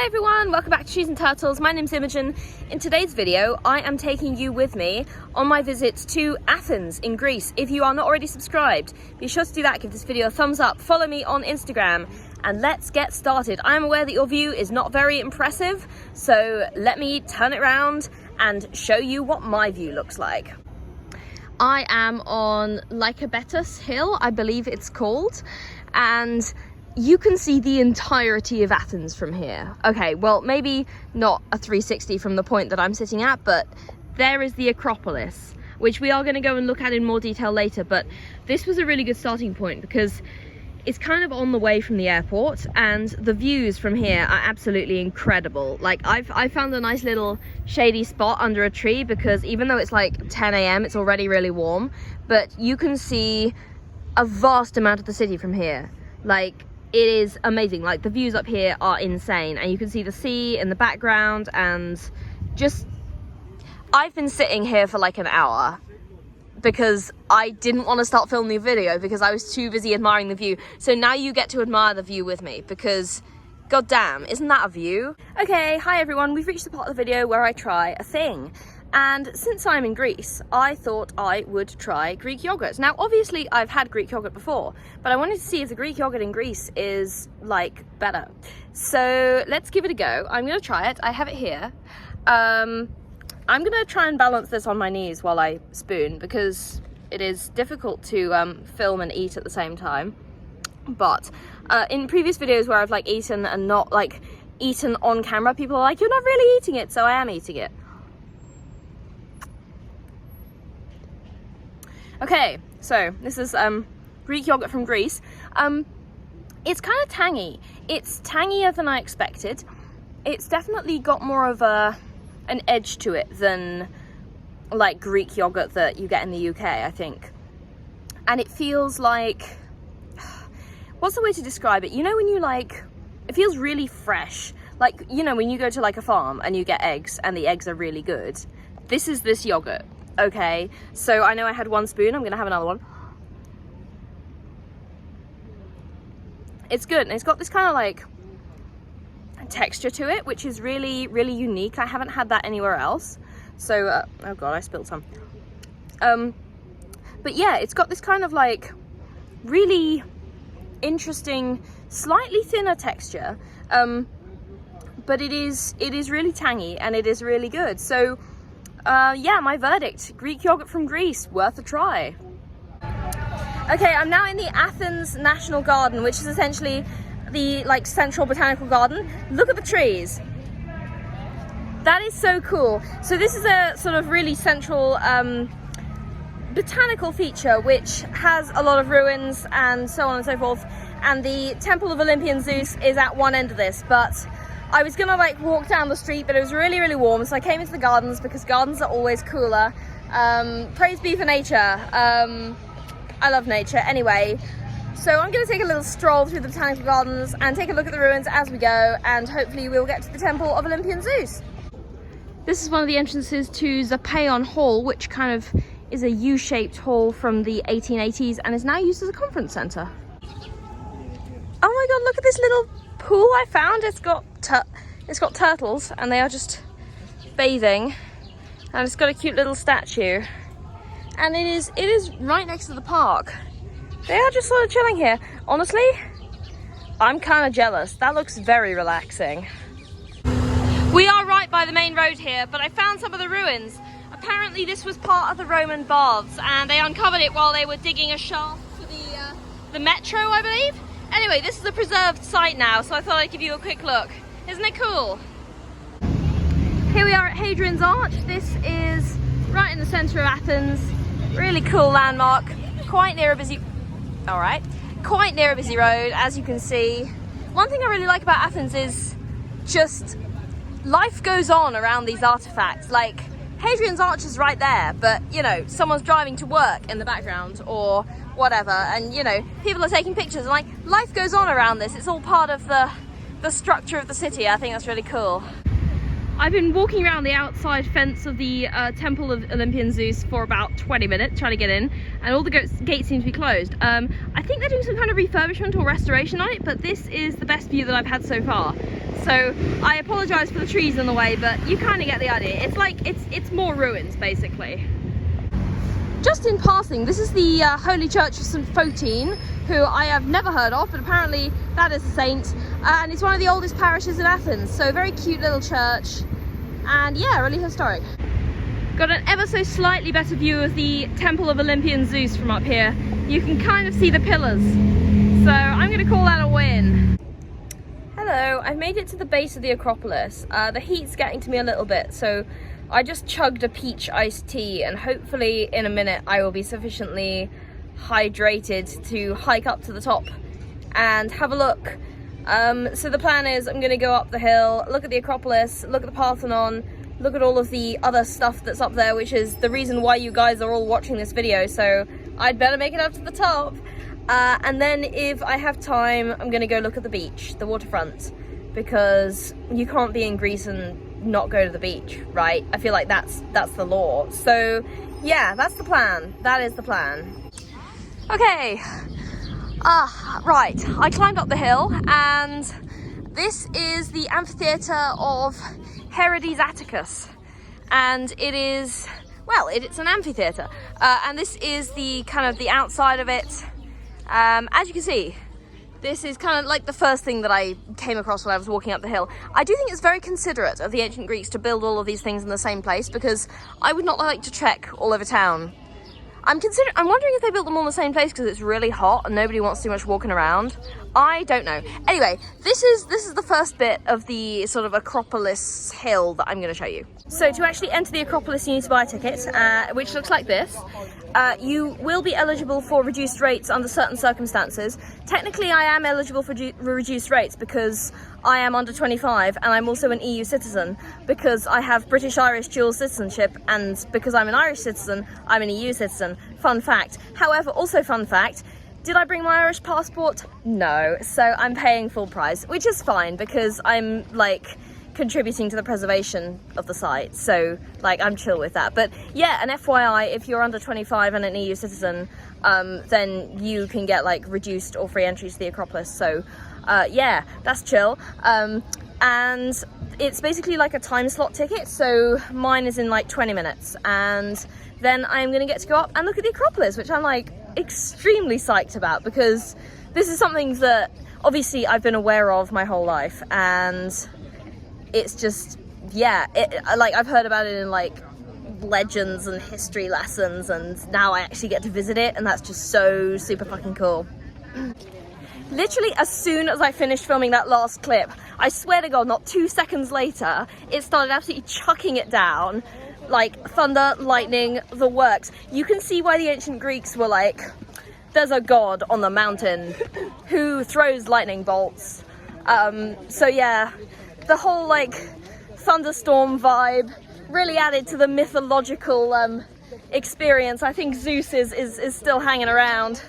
Hi everyone, welcome back to Cheese and Turtles. My name's Imogen. In today's video, I am taking you with me on my visit to Athens in Greece. If you are not already subscribed, be sure to do that, give this video a thumbs up, follow me on Instagram, and let's get started. I am aware that your view is not very impressive, so let me turn it around and show you what my view looks like. I am on Lycabettus Hill, I believe it's called, and you can see the entirety of Athens from here. Okay, well, maybe not a 360 from the point that I'm sitting at, but there is the Acropolis, which we are going to go and look at in more detail later. But this was a really good starting point because it's kind of on the way from the airport, and the views from here are absolutely incredible. Like, I found a nice little shady spot under a tree because even though it's like 10 a.m, it's already really warm, but you can see a vast amount of the city from here. Like, it is amazing. Like, the views up here are insane, and you can see the sea in the background, and just, I've been sitting here for like an hour because I didn't want to start filming the video because I was too busy admiring the view. So now you get to admire the view with me because god damn, isn't that a view? Okay, hi everyone, we've reached the part of the video where I try a thing. And since I'm in Greece, I thought I would try Greek yogurt. Now, obviously, I've had Greek yogurt before, but I wanted to see if the Greek yogurt in Greece is, like, better. So let's give it a go. I'm going to try it. I have it here. I'm going to try and balance this on my knees while I spoon, because it is difficult to film and eat at the same time. But in previous videos where I've, like, eaten and not, like, eaten on camera, people are like, you're not really eating it, so I am eating it. Okay, so this is Greek yogurt from Greece. It's kind of tangy. It's tangier than I expected. It's definitely got more of an edge to it than like Greek yogurt that you get in the UK, I think. And it feels like, what's the way to describe it? You know when you like, it feels really fresh. Like, you know, when you go to like a farm and you get eggs and the eggs are really good. This is this yogurt. Okay, so I know I had one spoon, I'm gonna have another one. It's good, and it's got this kind of like texture to it, which is really, really unique. I haven't had that anywhere else. So, oh god, I spilled some. But yeah, it's got this kind of like really interesting, slightly thinner texture. But it is really tangy, and it is really good. So, yeah, my verdict, Greek yogurt from Greece, worth a try. Okay, I'm now in the Athens National Garden, which is essentially the like central botanical garden. Look at the trees. That is so cool. So this is a sort of really central botanical feature which has a lot of ruins and so on and so forth. And the Temple of Olympian Zeus is at one end of this, but I was gonna like walk down the street, but it was really, really warm, so I came into the gardens because gardens are always cooler. Praise be for nature. I love nature. Anyway, so I'm gonna take a little stroll through the botanical gardens and take a look at the ruins as we go, and hopefully we'll get to the Temple of Olympian Zeus. This is one of the entrances to Zapaion Hall, which kind of is a U-shaped hall from the 1880s and is now used as a conference centre. Oh my god, look at this little pool I found. It's got turtles and they are just bathing, and it's got a cute little statue, and it is right next to the park. They are just sort of chilling here. Honestly, I'm kind of jealous. That looks very relaxing. We are right by the main road here, but I found some of the ruins. Apparently this was part of the Roman baths, and they uncovered it while they were digging a shaft for the metro, I believe. Anyway, this is a preserved site now, so I thought I'd give you a quick look. Isn't it cool? Here we are at Hadrian's Arch. This is right in the centre of Athens. Really cool landmark. Quite near a busy road, as you can see. One thing I really like about Athens is just life goes on around these artifacts. Like, Hadrian's Arch is right there, but you know, someone's driving to work in the background or whatever, and you know, people are taking pictures, and like, life goes on around this. It's all part of the structure of the city. I think that's really cool. I've been walking around the outside fence of the Temple of Olympian Zeus for about 20 minutes trying to get in, and all the gates seem to be closed. I think they're doing some kind of refurbishment or restoration on it, but this is the best view that I've had so far. So I apologise for the trees in the way, but you kind of get the idea. It's like, it's more ruins basically. Just in passing, this is the Holy Church of St. Fotine, who I have never heard of, but apparently that is a saint, and it's one of the oldest parishes in Athens, so very cute little church, and yeah, really historic. Got an ever so slightly better view of the Temple of Olympian Zeus from up here. You can kind of see the pillars, so I'm going to call that a win. Hello, I've made it to the base of the Acropolis. The heat's getting to me a little bit, so I just chugged a peach iced tea, and hopefully in a minute I will be sufficiently hydrated to hike up to the top and have a look. So the plan is I'm going to go up the hill, look at the Acropolis, look at the Parthenon, look at all of the other stuff that's up there, which is the reason why you guys are all watching this video, so I'd better make it up to the top. And then if I have time, I'm going to go look at the beach, the waterfront, because you can't be in Greece and not go to the beach, right? I feel like that's the law. So yeah, that's the plan. That is the plan. Okay, right, I climbed up the hill, and this is the amphitheatre of Herodes Atticus, and it is, well, it's an amphitheatre, and this is the kind of the outside of it. As you can see, this is kind of like the first thing that I came across when I was walking up the hill. I do think it's very considerate of the ancient Greeks to build all of these things in the same place, because I would not like to trek all over town. I'm wondering if they built them all in the same place because it's really hot and nobody wants too much walking around. I don't know. Anyway, this is the first bit of the sort of Acropolis hill that I'm going to show you. So to actually enter the Acropolis, you need to buy a ticket, which looks like this. You will be eligible for reduced rates under certain circumstances. Technically, I am eligible for reduced rates because I am under 25 and I'm also an EU citizen, because I have British-Irish dual citizenship, and because I'm an Irish citizen, I'm an EU citizen. Fun fact. However, also fun fact, did I bring my Irish passport? No. So I'm paying full price, which is fine because I'm like contributing to the preservation of the site, so like I'm chill with that. But yeah, an FYI, if you're under 25 and an EU citizen, then you can get like reduced or free entry to the Acropolis. So yeah, that's chill. And it's basically like a time slot ticket, so mine is in like 20 minutes, and then I'm gonna get to go up and look at the Acropolis, which I'm like extremely psyched about, because this is something that obviously I've been aware of my whole life, and it's just, yeah, like I've heard about it in like legends and history lessons, and now I actually get to visit it, and that's just so super fucking cool. Literally as soon as I finished filming that last clip, I swear to God, not 2 seconds later, it started absolutely chucking it down, like thunder, lightning, the works. You can see why the ancient Greeks were like, there's a god on the mountain who throws lightning bolts. So yeah, the whole like thunderstorm vibe really added to the mythological experience. I think Zeus is still hanging around.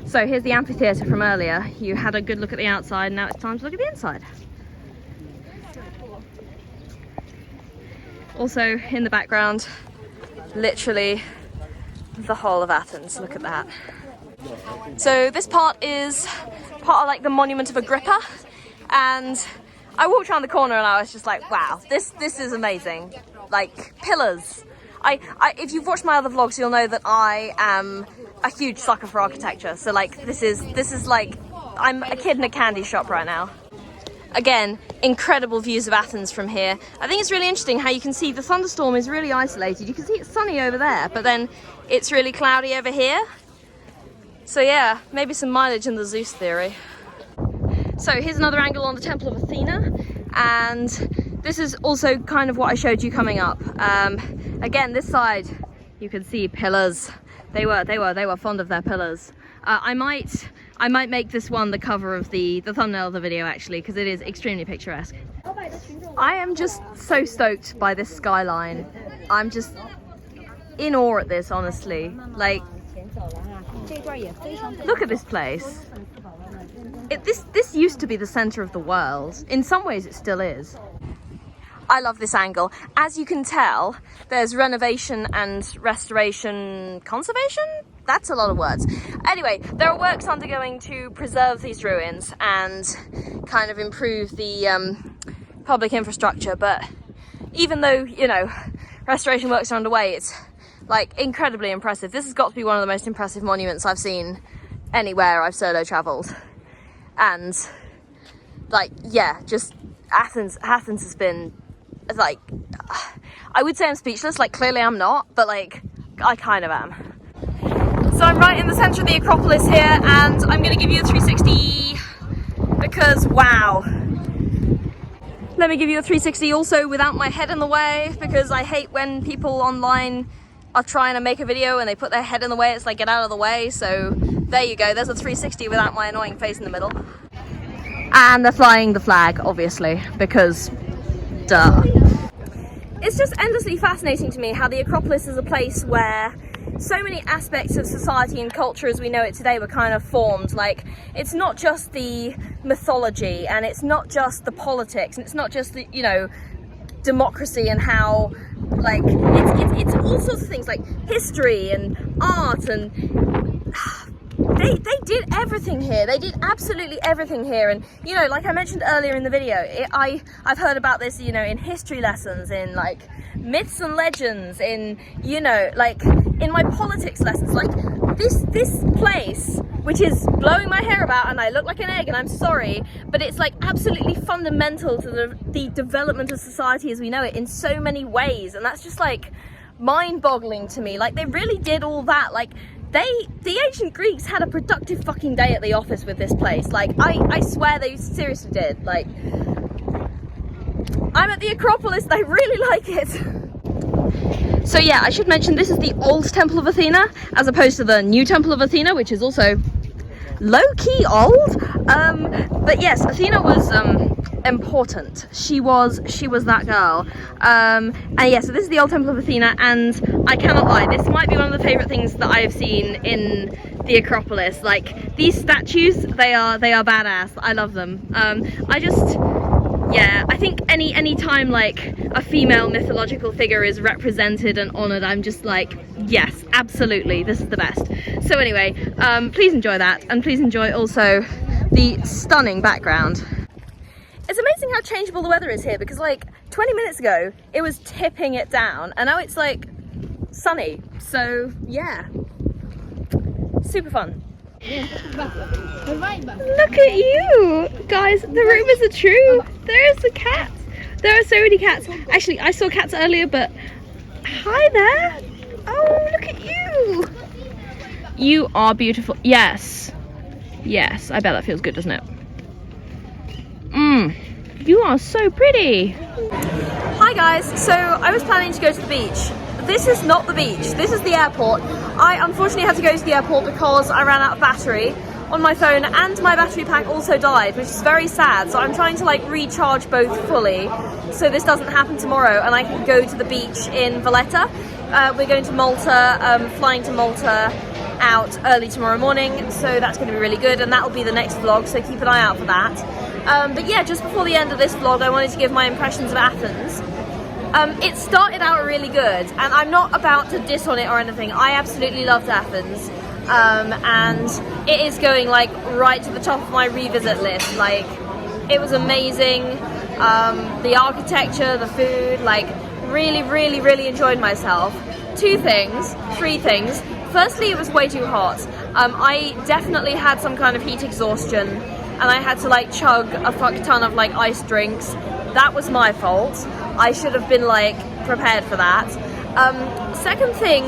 So here's the amphitheatre from earlier. You had a good look at the outside, now it's time to look at the inside. Also in the background, literally the whole of Athens. Look at that. So this part is part of like the monument of Agrippa, and I walked around the corner and I was just like, wow, this is amazing. Like pillars. If you've watched my other vlogs, you'll know that I am a huge sucker for architecture. So like this is like, I'm a kid in a candy shop right now. Again, incredible views of Athens from here. I think it's really interesting how you can see the thunderstorm is really isolated. You can see it's sunny over there, but then it's really cloudy over here. So yeah, maybe some mileage in the Zeus theory. So here's another angle on the Temple of Athena, and this is also kind of what I showed you coming up. Again, this side, you can see pillars. They were fond of their pillars. I might make this one the cover of the thumbnail of the video, actually, because it is extremely picturesque. I am just so stoked by this skyline. I'm just in awe at this, honestly. Like, look at this place. This used to be the center of the world. In some ways it still is. I love this angle. As you can tell, there's renovation and restoration conservation? That's a lot of words. Anyway, there are works undergoing to preserve these ruins and kind of improve the public infrastructure, but even though, you know, restoration works are underway, it's like incredibly impressive. This has got to be one of the most impressive monuments I've seen anywhere I've solo traveled. And like, yeah, just Athens has been like, I would say I'm speechless, like clearly I'm not, but like I kind of am. So I'm right in the center of the Acropolis here, and I'm gonna give you a 360 because wow. Let me give you a 360 also without my head in the way, because I hate when people online are trying to make a video and they put their head in the way. It's like, get out of the way. So there you go, there's a 360 without my annoying face in the middle. And they're flying the flag, obviously, because duh. It's just endlessly fascinating to me how the Acropolis is a place where so many aspects of society and culture as we know it today were kind of formed. Like, it's not just the mythology, and it's not just the politics, and it's not just the, you know, democracy and how, like, it's all sorts of things like history and art, and they did everything here. They did absolutely everything here. And you know, like I mentioned earlier in the video, I've heard about this, you know, in history lessons, in like myths and legends, in, you know, like in my politics lessons. Like this place, which is blowing my hair about, and I look like an egg, and I'm sorry, but it's like absolutely fundamental to the development of society as we know it in so many ways. And that's just like mind-boggling to me. Like, they really did all that. Like, the ancient Greeks had a productive fucking day at the office with this place. Like, I swear they seriously did. Like, I'm at the Acropolis and I really like it. So yeah, I should mention this is the old Temple of Athena as opposed to the new Temple of Athena, which is also low-key old. But yes, Athena was important. She was that girl. And yeah, so this is the old Temple of Athena, and I cannot lie, this might be one of the favorite things that I have seen in the Acropolis. Like, these statues, they are badass. I love them. Yeah, I think any time like a female mythological figure is represented and honoured, I'm just like, yes, absolutely, this is the best. So anyway, please enjoy that, and please enjoy also the stunning background. It's amazing how changeable the weather is here, because like 20 minutes ago it was tipping it down and now it's like sunny. So yeah, super fun. Look at you guys, the rumours are true. There is a cat. There are so many cats. Actually, I saw cats earlier, but hi there. Oh, look at you. You are beautiful. Yes, I bet that feels good, doesn't it? You are so pretty. Hi guys, so I was planning to go to the beach. This is not the beach, this is the airport. I unfortunately had to go to the airport because I ran out of battery on my phone, and my battery pack also died, which is very sad. So I'm trying to like recharge both fully so this doesn't happen tomorrow and I can go to the beach in Valletta. We're going to Malta, flying to Malta out early tomorrow morning, so that's going to be really good, and that will be the next vlog, so keep an eye out for that. But yeah, just before the end of this vlog, I wanted to give my impressions of Athens. It started out really good, and I'm not about to diss on it or anything. I absolutely loved Athens, and it is going like right to the top of my revisit list. Like, it was amazing. The architecture, the food, like really enjoyed myself. Three things. Firstly, it was way too hot. I definitely had some kind of heat exhaustion, and I had to like chug a fuck ton of like iced drinks. That was my fault. I should have been like prepared for that. Second thing,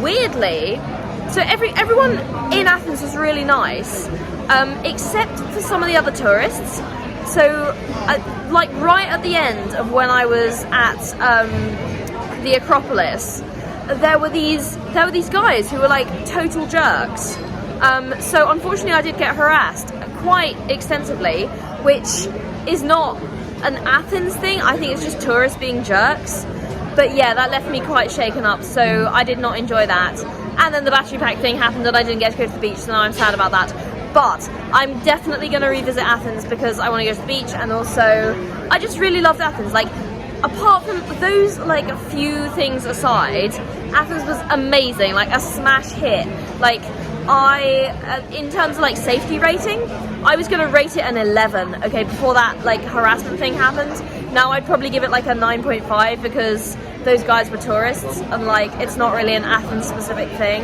weirdly, so everyone in Athens was really nice, except for some of the other tourists. So like right at the end of when I was at the Acropolis, there were these guys who were like total jerks. So unfortunately I did get harassed quite extensively, which is not an Athens thing. I think it's just tourists being jerks. But yeah, that left me quite shaken up, so I did not enjoy that. And then the battery pack thing happened and I didn't get to go to the beach, so now I'm sad about that. But I'm definitely going to revisit Athens because I want to go to the beach, and also I just really loved Athens. Like, apart from those like a few things aside, Athens was amazing, like a smash hit. Like in terms of like safety rating, I was gonna rate it an 11, okay, before that like harassment thing happened. Now I'd probably give it like a 9.5 because those guys were tourists and like it's not really an Athens specific thing.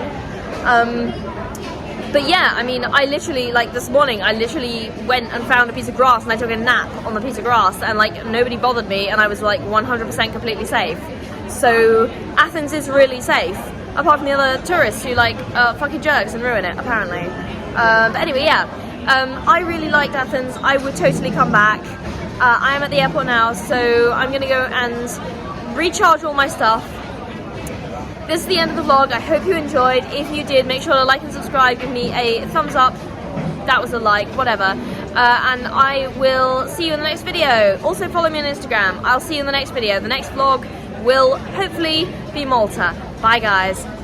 But yeah, I mean, I literally, like this morning, I literally went and found a piece of grass and I took a nap on the piece of grass and like nobody bothered me and I was like 100% completely safe. So Athens is really safe, apart from the other tourists who like fucking jerks and ruin it, apparently. But anyway, yeah, I really liked Athens. I would totally come back. I am at the airport now, so I'm gonna go and recharge all my stuff. This is the end of the vlog. I hope you enjoyed. If you did, make sure to like and subscribe, give me a thumbs up. That was a like, whatever. And I will see you in the next video. Also follow me on Instagram. I'll see you in the next video. The next vlog will hopefully be Malta. Bye guys.